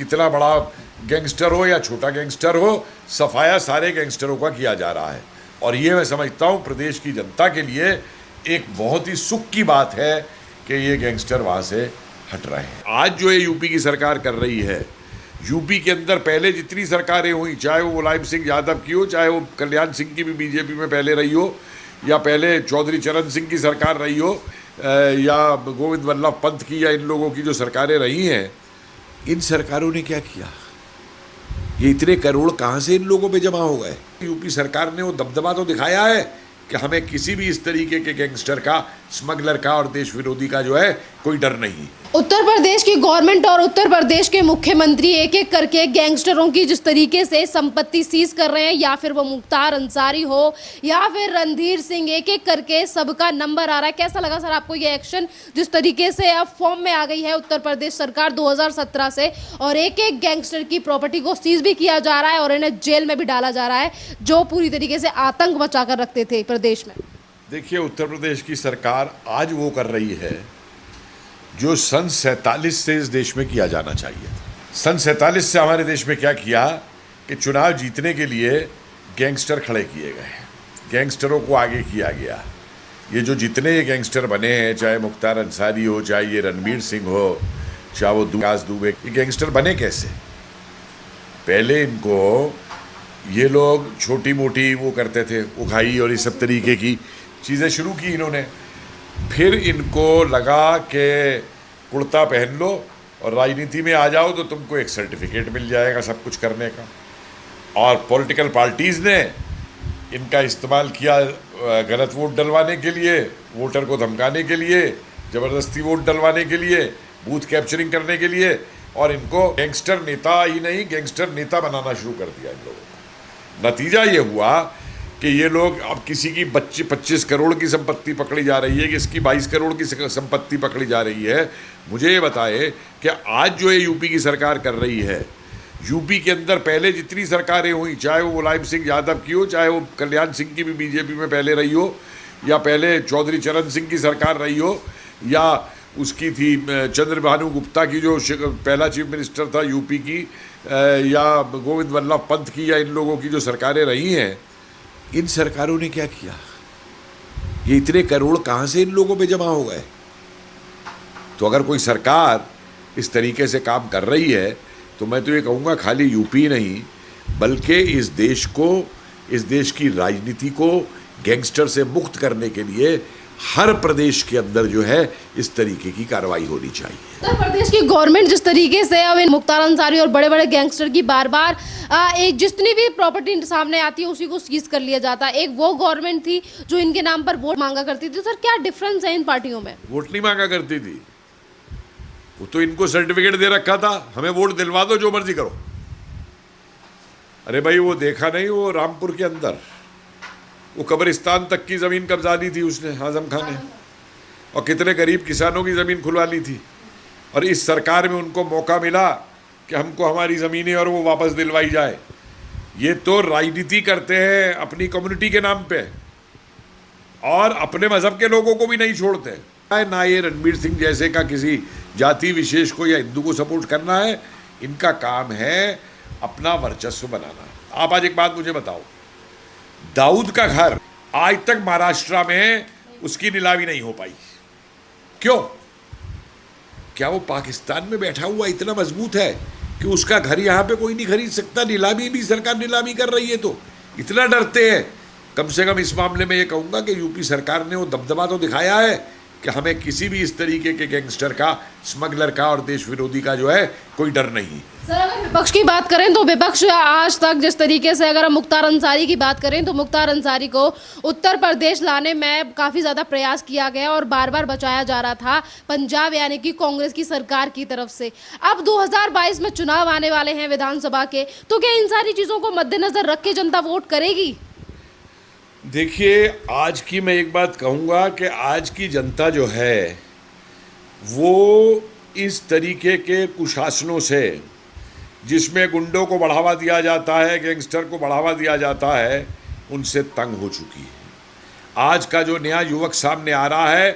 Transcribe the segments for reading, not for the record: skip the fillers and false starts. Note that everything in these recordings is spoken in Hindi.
कितना बड़ा गैंगस्टर हो या छोटा गैंगस्टर हो, सफाया सारे गैंगस्टरों का किया जा रहा है। और ये मैं समझता हूँ प्रदेश की जनता के लिए एक बहुत ही सुख की बात है कि ये गैंगस्टर वहाँ से हट रहे हैं। आज जो ये यूपी की सरकार कर रही है, यूपी के अंदर पहले जितनी सरकारें हुई, चाहे वो मुलायम सिंह यादव की हो, चाहे वो कल्याण सिंह की भी बीजेपी में पहले रही हो, या पहले चौधरी चरण सिंह की सरकार रही हो, या गोविंद वल्लभ पंत की, या इन लोगों की जो सरकारें रही हैं, इन सरकारों ने क्या किया? ये इतने करोड़ कहाँ से इन लोगों पे जमा हो गए? यूपी सरकार ने वो दबदबा तो दिखाया है कि हमें किसी भी इस तरीके के गैंगस्टर का, स्मगलर का और देश विरोधी का जो है कोई डर नहीं। उत्तर प्रदेश की गवर्नमेंट और उत्तर प्रदेश के मुख्यमंत्री एक एक करके गैंगस्टरों की जिस तरीके से संपत्ति सीज कर रहे हैं, या फिर वो मुख्तार अंसारी हो या फिर रणधीर सिंह, एक एक करके सबका नंबर आ रहा है। कैसा लगा सर आपको ये एक्शन, जिस तरीके से अब फॉर्म में आ गई है उत्तर प्रदेश सरकार 2017 से, और एक एक गैंगस्टर की प्रॉपर्टी को सीज भी किया जा रहा है और इन्हें जेल में भी डाला जा रहा है, जो पूरी तरीके से आतंक मचा कर रखते थे प्रदेश में? देखिए, उत्तर प्रदेश की सरकार आज वो कर रही है जो सन 47 से इस देश में किया जाना चाहिए था। सन 47 से हमारे देश में क्या किया कि चुनाव जीतने के लिए गैंगस्टर खड़े किए गए, गैंगस्टरों को आगे किया गया। ये जो जितने ये गैंगस्टर बने हैं, चाहे मुख्तार अंसारी हो, चाहे ये रणबीर सिंह हो, चाहे वो विकास दुबे, ये गैंगस्टर बने कैसे? पहले इनको ये लोग छोटी मोटी वो करते थे, उखाई और इस सब तरीके की चीज़ें शुरू की इन्होंने। फिर इनको लगा कि कुर्ता पहन लो और राजनीति में आ जाओ तो तुमको एक सर्टिफिकेट मिल जाएगा सब कुछ करने का। और पॉलिटिकल पार्टीज़ ने इनका इस्तेमाल किया गलत वोट डलवाने के लिए, वोटर को धमकाने के लिए, ज़बरदस्ती वोट डलवाने के लिए, बूथ कैप्चरिंग करने के लिए, और इनको गैंगस्टर नेता ही नहीं गैंगस्टर नेता बनाना शुरू कर दिया इन लोगों को। नतीजा ये हुआ कि ये लोग अब किसी की 25 करोड़ की संपत्ति पकड़ी जा रही है, किसकी 22 करोड़ की संपत्ति पकड़ी जा रही है। मुझे ये बताए कि आज जो ये यूपी की सरकार कर रही है, यूपी के अंदर पहले जितनी सरकारें हुई, चाहे वो मुलायम सिंह यादव की हो, चाहे वो कल्याण सिंह की भी बीजेपी में पहले रही हो, या पहले चौधरी चरण सिंह की सरकार रही हो, या उसकी थी चंद्रभानु गुप्ता की जो पहला चीफ मिनिस्टर था यूपी की, या गोविंद वल्लभ पंत की, या इन लोगों की जो सरकारें रही हैं, इन सरकारों ने क्या किया? ये इतने करोड़ कहाँ से इन लोगों पे जमा हो गए? तो अगर कोई सरकार इस तरीके से काम कर रही है तो मैं तो ये कहूँगा खाली यूपी नहीं बल्कि इस देश को, इस देश की राजनीति को गैंगस्टर से मुक्त करने के लिए हर प्रदेश के अंदर जो है इस तरीके की कार्रवाई होनी चाहिए। उत्तर प्रदेश की गवर्नमेंट जिस तरीके से अब इन मुख्तार अंसारी और बड़े बड़े गैंगस्टर की बार बार एक जितनी भी प्रॉपर्टी सामने आती है उसी को सीज कर लिया जाता है। एक वो गवर्नमेंट थी जो इनके नाम पर वोट मांगा करती थी। सर, क्या डिफरेंस है इन पार्टियों में? वोट नहीं मांगा करती थी, वो तो इनको सर्टिफिकेट दे रखा था, हमें वोट दिलवा दो, जो मर्जी करो। अरे भाई, वो देखा नहीं, वो रामपुर के अंदर वो कब्रिस्तान तक की ज़मीन कब्जा ली थी उसने, आजम खान ने, और कितने गरीब किसानों की ज़मीन खुलवा ली थी। और इस सरकार में उनको मौका मिला कि हमको हमारी ज़मीनें और वो वापस दिलवाई जाए। ये तो राजनीति करते हैं अपनी कम्युनिटी के नाम पे, और अपने मज़हब के लोगों को भी नहीं छोड़ते। ना ये रणबीर सिंह जैसे का किसी जाति विशेष को या हिंदू को सपोर्ट करना है, इनका काम है अपना वर्चस्व बनाना। आप आज एक बात मुझे बताओ, दाऊद का घर आज तक महाराष्ट्र में उसकी नीलामी नहीं हो पाई, क्यों? क्या वो पाकिस्तान में बैठा हुआ इतना मजबूत है कि उसका घर यहाँ पे कोई नहीं खरीद सकता? नीलामी भी सरकार नीलामी कर रही है तो इतना डरते हैं। कम से कम इस मामले में ये कहूँगा कि यूपी सरकार ने वो दबदबा तो दिखाया है कि हमें किसी भी इस तरीके के गैंगस्टर का, स्मगलर का और देश विरोधी का जो है कोई डर नहीं। सर, अगर विपक्ष की बात करें तो विपक्ष आज तक जिस तरीके से, अगर हम मुख्तार अंसारी की बात करें तो मुख्तार अंसारी को उत्तर प्रदेश लाने में काफ़ी ज़्यादा प्रयास किया गया और बार बार बचाया जा रहा था पंजाब यानी कि कांग्रेस की सरकार की तरफ से। अब 2022 में चुनाव आने वाले हैं विधानसभा के, तो क्या इन सारी चीज़ों को मद्देनजर रख के जनता वोट करेगी? देखिए, आज की मैं एक बात कहूँगा कि आज की जनता जो है वो इस तरीके के कुशासनों से, जिसमें गुंडों को बढ़ावा दिया जाता है, गैंगस्टर को बढ़ावा दिया जाता है, उनसे तंग हो चुकी है। आज का जो नया युवक सामने आ रहा है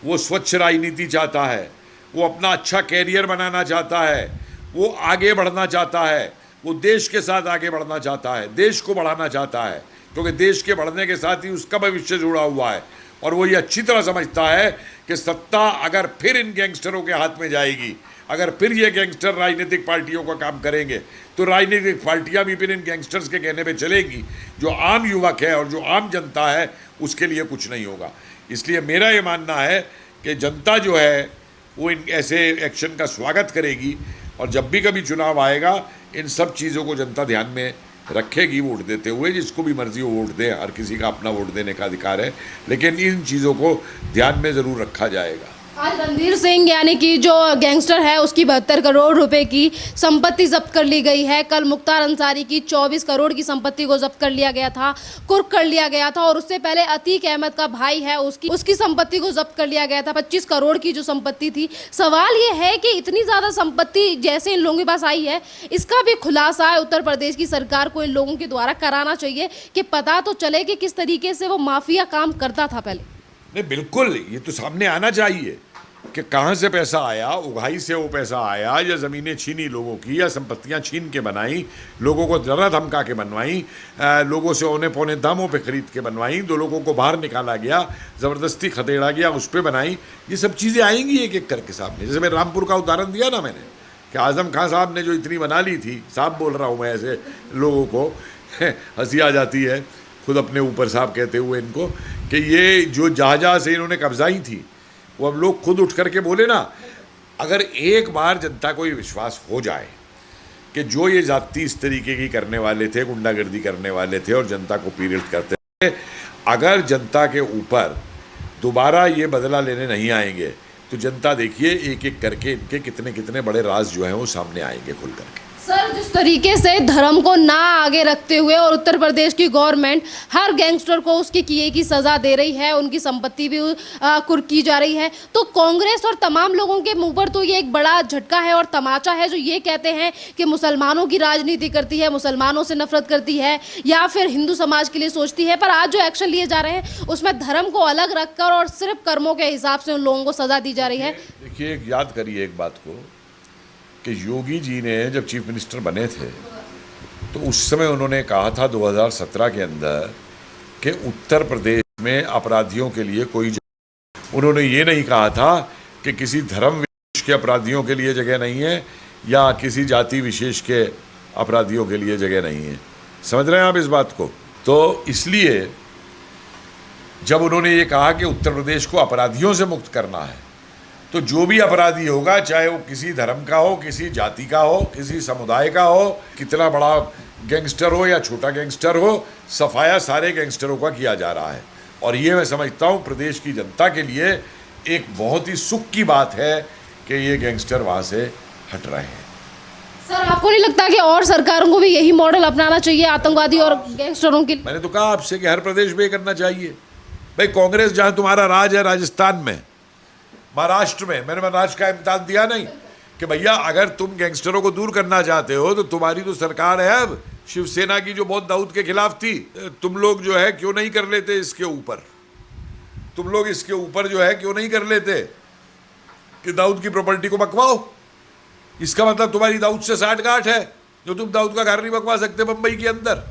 वो स्वच्छ राजनीति चाहता है, वो अपना अच्छा कैरियर बनाना चाहता है, वो आगे बढ़ना चाहता है, वो देश के साथ आगे बढ़ना चाहता है, देश को बढ़ाना चाहता है, क्योंकि देश के बढ़ने के साथ ही उसका भविष्य जुड़ा हुआ है। और वो ये अच्छी तरह समझता है कि सत्ता अगर फिर इन गैंगस्टरों के हाथ में जाएगी, अगर फिर ये गैंगस्टर राजनीतिक पार्टियों का काम करेंगे, तो राजनीतिक पार्टियां भी फिर इन गैंगस्टर्स के कहने पे चलेंगी। जो आम युवक है और जो आम जनता है उसके लिए कुछ नहीं होगा। इसलिए मेरा ये मानना है कि जनता जो है वो इन ऐसे एक्शन का स्वागत करेगी, और जब भी कभी चुनाव आएगा इन सब चीज़ों को जनता ध्यान में रखेगी वोट देते हुए। जिसको भी मर्जी हो वोट दे, हर किसी का अपना वोट देने का अधिकार है, लेकिन इन चीज़ों को ध्यान में ज़रूर रखा जाएगा। आज रणधीर सिंह यानी कि जो गैंगस्टर है उसकी 72 करोड़ रुपए की संपत्ति जब्त कर ली गई है। कल मुख्तार अंसारी की 24 करोड़ की संपत्ति को जब्त कर लिया गया था, कुर्क कर लिया गया था। और उससे पहले अतीक अहमद का भाई है, उसकी संपत्ति को जब्त कर लिया गया था, 25 करोड़ की जो संपत्ति थी। सवाल ये है कि इतनी ज्यादा संपत्ति जैसे इन लोगों के पास आई है, इसका भी खुलासा उत्तर प्रदेश की सरकार को इन लोगों के द्वारा कराना चाहिए कि पता तो चले कि किस तरीके से वो माफिया काम करता था पहले। नहीं, बिल्कुल ये तो सामने आना चाहिए कि कहाँ से पैसा आया, उगाही से वो पैसा आया, या ज़मीनें छीनी लोगों की, या संपत्तियाँ छीन के बनाई, लोगों को डरा धमका के बनवाई, लोगों से औने पौने दामों पे खरीद के बनवाई, 2 लोगों को बाहर निकाला गया, ज़बरदस्ती खदेड़ा गया, उस पर बनाई। ये सब चीज़ें आएंगी एक एक करके सामने। जैसे मैं रामपुर का उदाहरण दिया ना मैंने, कि आज़म खान साहब ने जो इतनी बना ली थी, साहब बोल रहा हूँ मैं ऐसे लोगों को, हंसी आ जाती है खुद अपने ऊपर साहब कहते हुए इनको, कि ये जो जहाँ से इन्होंने कब्जाई थी वो अब लोग खुद उठ करके बोले ना। अगर एक बार जनता को ये विश्वास हो जाए कि जो ये जाति इस तरीके की करने वाले थे, गुंडागर्दी करने वाले थे और जनता को पीड़ित करते थे, अगर जनता के ऊपर दोबारा ये बदला लेने नहीं आएंगे तो जनता देखिए एक एक करके इनके कितने कितने बड़े राज जो हैं वो सामने आएंगे खुल करके। सर, जिस तरीके से धर्म को ना आगे रखते हुए और उत्तर प्रदेश की गवर्नमेंट हर गैंगस्टर को उसकी किए की सजा दे रही है, उनकी संपत्ति भी कुर्क की जा रही है, तो कांग्रेस और तमाम लोगों के मुंह पर तो ये एक बड़ा झटका है और तमाचा है, जो ये कहते हैं कि मुसलमानों की राजनीति करती है, मुसलमानों से नफरत करती है, या फिर हिंदू समाज के लिए सोचती है। पर आज जो एक्शन लिए जा रहे हैं उसमें धर्म को अलग रखकर और सिर्फ कर्मों के हिसाब से उन लोगों को सजा दी जा रही है। देखिए, याद करिए एक बात को कि योगी जी ने जब चीफ मिनिस्टर बने थे तो उस समय उन्होंने कहा था 2017 के अंदर कि उत्तर प्रदेश में अपराधियों के लिए कोई जगह, उन्होंने ये नहीं कहा था कि किसी धर्म विशेष के अपराधियों के लिए जगह नहीं है या किसी जाति विशेष के अपराधियों के लिए जगह नहीं है। समझ रहे हैं आप इस बात को? तो इसलिए जब उन्होंने ये कहा कि उत्तर प्रदेश को अपराधियों से मुक्त करना है, तो जो भी अपराधी होगा, चाहे वो किसी धर्म का हो, किसी जाति का हो, किसी समुदाय का हो, कितना बड़ा गैंगस्टर हो या छोटा गैंगस्टर हो, सफाया सारे गैंगस्टरों का किया जा रहा है। और ये मैं समझता हूँ प्रदेश की जनता के लिए एक बहुत ही सुख की बात है कि ये गैंगस्टर वहाँ से हट रहे हैं। सर, आपको नहीं लगता कि और सरकारों को भी यही मॉडल अपनाना चाहिए आतंकवादी और गैंगस्टरों के लिए? मैंने तो कहा आपसे कि हर प्रदेश में करना चाहिए। भाई, कांग्रेस जहाँ तुम्हारा राज है राजस्थान में, महाराष्ट्र में, मैंने महाराष्ट्र का इम्तिहान दिया नहीं कि भैया अगर तुम गैंगस्टरों को दूर करना चाहते हो तो तुम्हारी तो सरकार है अब, शिवसेना की, जो बहुत दाऊद के खिलाफ थी। तुम लोग जो है क्यों नहीं कर लेते इसके ऊपर, तुम लोग इसके ऊपर जो है क्यों नहीं कर लेते कि दाऊद की प्रॉपर्टी को बकवाओ। इसका मतलब तुम्हारी दाऊद से साठगांठ है, जो तुम दाऊद का घर नहीं बकवा सकते बम्बई के अंदर।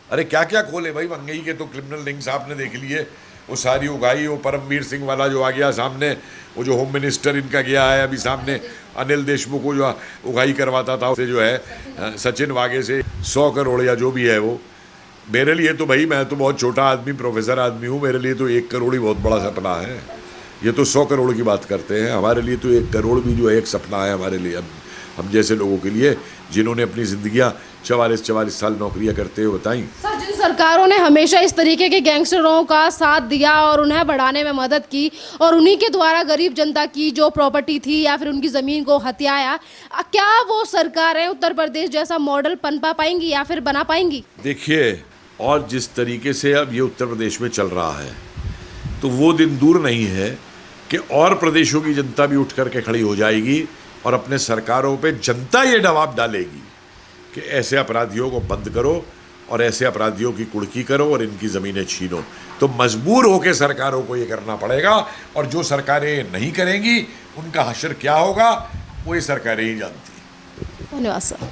अरे क्या क्या खोले भाई, मंगई के तो क्रिमिनल लिंक्स आपने देख लिए, वो सारी उगाई, वो परमवीर सिंह वाला जो आ गया सामने, वो जो होम मिनिस्टर इनका गया है अभी सामने, अनिल देशमुख को जो उगाई करवाता था उसे जो है सचिन वागे से 100 करोड़ या जो भी है वो। मेरे लिए तो भाई, मैं तो बहुत छोटा आदमी, प्रोफेसर आदमी हूँ, मेरे लिए तो 1 करोड़ ही बहुत बड़ा सपना है। ये तो 100 करोड़ की बात करते हैं, हमारे लिए तो 1 करोड़ भी जो है एक सपना है हमारे लिए, हम जैसे लोगों के लिए जिन्होंने अपनी ज़िंदगियाँ 44 साल नौकरियाँ करते हुए बताई। सर, जिन सरकारों ने हमेशा इस तरीके के गैंगस्टरों का साथ दिया और उन्हें बढ़ाने में मदद की और उन्हीं के द्वारा गरीब जनता की जो प्रॉपर्टी थी या फिर उनकी ज़मीन को हथियाया, क्या वो सरकारें उत्तर प्रदेश जैसा मॉडल पनपा पाएंगी या फिर बना पाएंगी? देखिए, और जिस तरीके से अब ये उत्तर प्रदेश में चल रहा है तो वो दिन दूर नहीं है कि और प्रदेशों की जनता भी उठ करके खड़ी हो जाएगी और अपने सरकारों पे जनता ये दबाव डालेगी कि ऐसे अपराधियों को बंद करो और ऐसे अपराधियों की कुड़की करो और इनकी ज़मीनें छीनो। तो मजबूर होकर सरकारों को ये करना पड़ेगा, और जो सरकारें नहीं करेंगी उनका हश्र क्या होगा वो ये सरकारें ही जानती हैं। धन्यवाद सर।